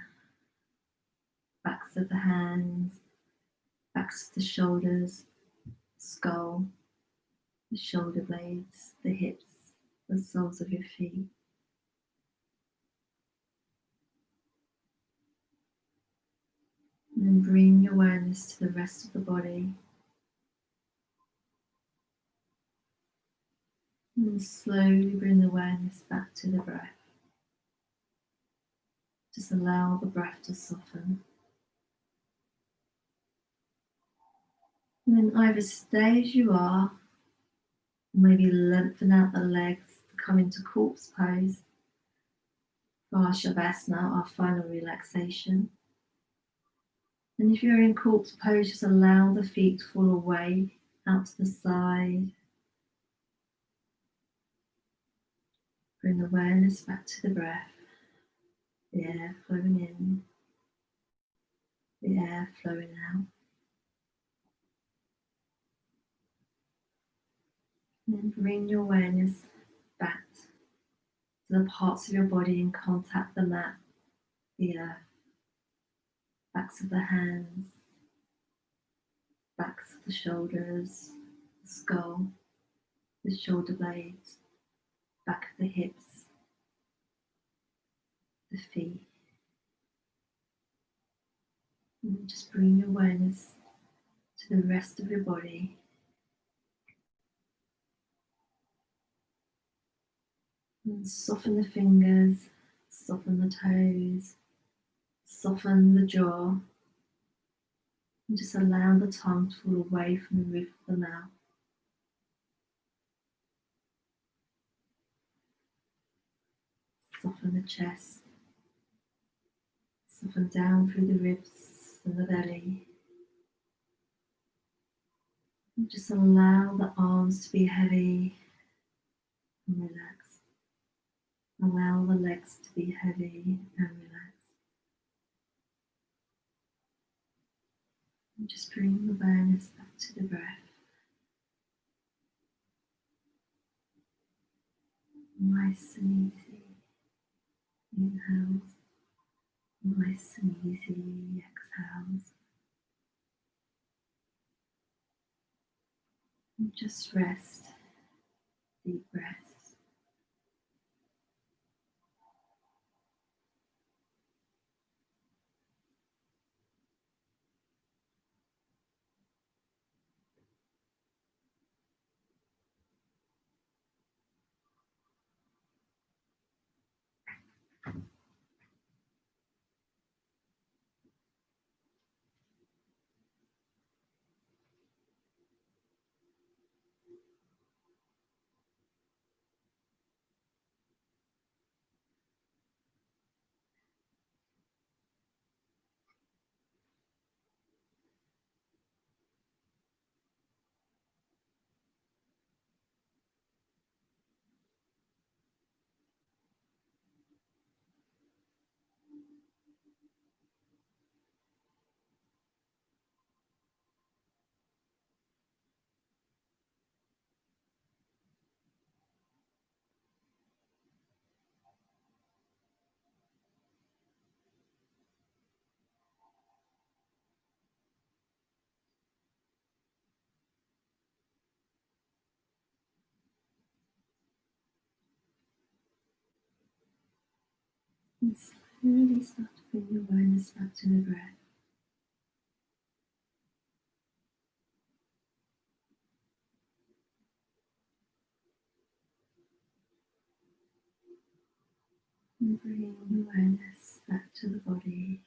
Backs of the hands, backs of the shoulders, skull, the shoulder blades, the hips, the soles of your feet. And then bring your awareness to the rest of the body. And slowly bring the awareness back to the breath. Just allow the breath to soften. And then either stay as you are, or maybe lengthen out the legs to come into corpse pose for our Shavasana, our final relaxation. And if you're in corpse pose, just allow the feet to fall away out to the side. Bring awareness back to the breath. The air flowing in, the air flowing out. And then bring your awareness back to the parts of your body in contact with the mat, the earth, backs of the hands, backs of the shoulders, the skull, the shoulder blades, back of the hips, the feet. And just bring your awareness to the rest of your body. And soften the fingers, soften the toes, soften the jaw, and just allow the tongue to fall away from the roof of the mouth. Soften the chest, soften down through the ribs and the belly. And just allow the arms to be heavy and relaxed. Allow the legs to be heavy and relaxed. And just bring the awareness back to the breath. Nice and easy. Inhales. Nice and easy exhales. And just rest. Deep breaths. And slowly start to bring your awareness back to the breath. And bringing awareness back to the body.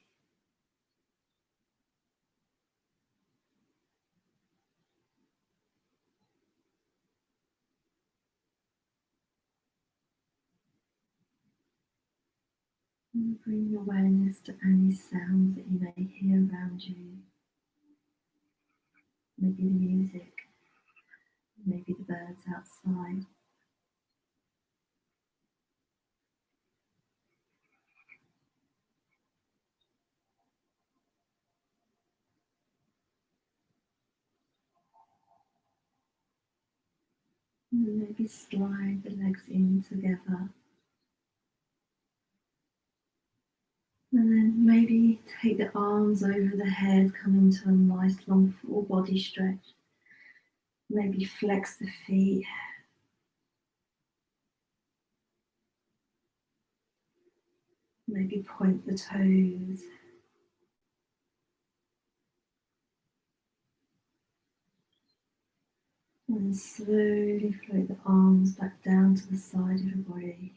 And bring awareness to any sounds that you may hear around you. Maybe the music, maybe the birds outside. And maybe slide the legs in together. And then maybe take the arms over the head, come into a nice long full body stretch. Maybe flex the feet. Maybe point the toes. And slowly float the arms back down to the side of your body.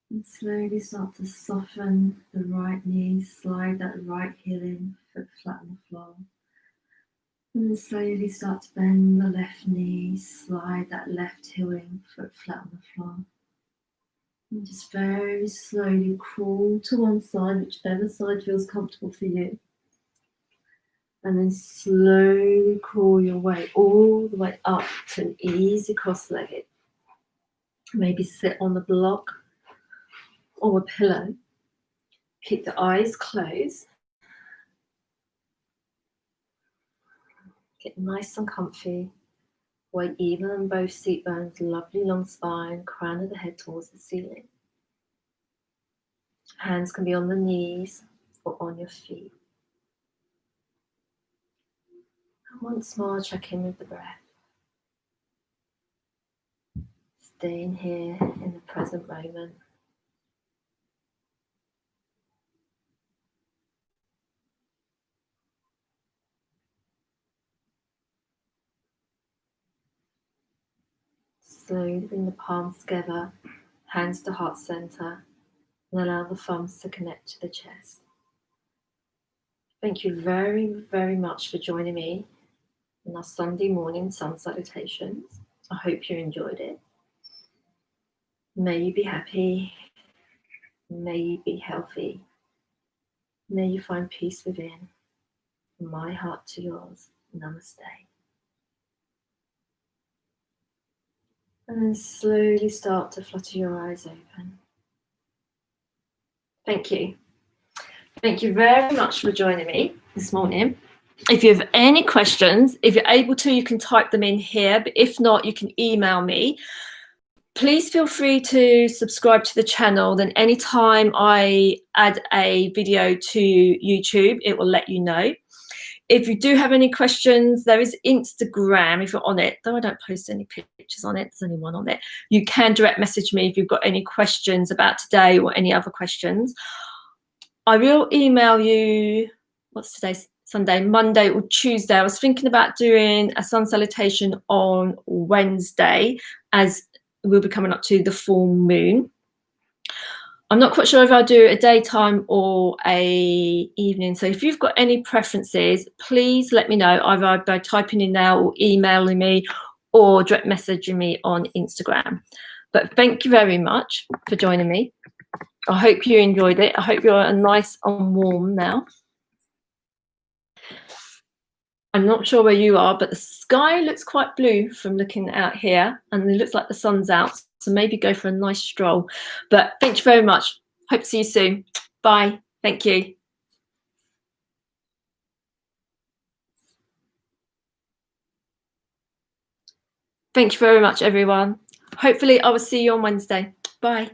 And slowly start to soften the right knee, slide that right heel in, foot flat on the floor. And then slowly start to bend the left knee, slide that left heel in, foot flat on the floor. And just very slowly crawl to one side, whichever side feels comfortable for you. And then slowly crawl your way all the way up to an easy cross-legged. Maybe sit on the block or a pillow. Keep the eyes closed. Get nice and comfy. Weight even on both seat bones, lovely long spine, crown of the head towards the ceiling. Hands can be on the knees or on your feet. And once more, check in with the breath. Staying here in the present moment. Slowly bring the palms together, hands to heart center, and allow the thumbs to connect to the chest. Thank you very, very much for joining me in our Sunday morning sun salutations. I hope you enjoyed it. May you be happy. May you be healthy. May you find peace within. From my heart to yours. Namaste. And then slowly start to flutter your eyes open. Thank you. Thank you very much for joining me this morning. If you have any questions, if you're able to, you can type them in here. But if not, you can email me. Please feel free to subscribe to the channel. Then anytime I add a video to YouTube, it will let you know. If you do have any questions, there is Instagram if you're on it, though I don't post any pictures on it, there's only one on it. You can direct message me if you've got any questions about today or any other questions. I will email you, what's today, Sunday, Monday or Tuesday. I was thinking about doing a sun salutation on Wednesday as we'll be coming up to the full moon. I'm not quite sure if I'll do a daytime or a evening. So if you've got any preferences, please let me know either by typing in now or emailing me or direct messaging me on Instagram. But thank you very much for joining me. I hope you enjoyed it. I hope you're nice and warm now. I'm not sure where you are, but the sky looks quite blue from looking out here, and it looks like the sun's out. So maybe go for a nice stroll. But thank you very much. Hope to see you soon. Bye. Thank you. Thank you very much, everyone. Hopefully I will see you on Wednesday. Bye.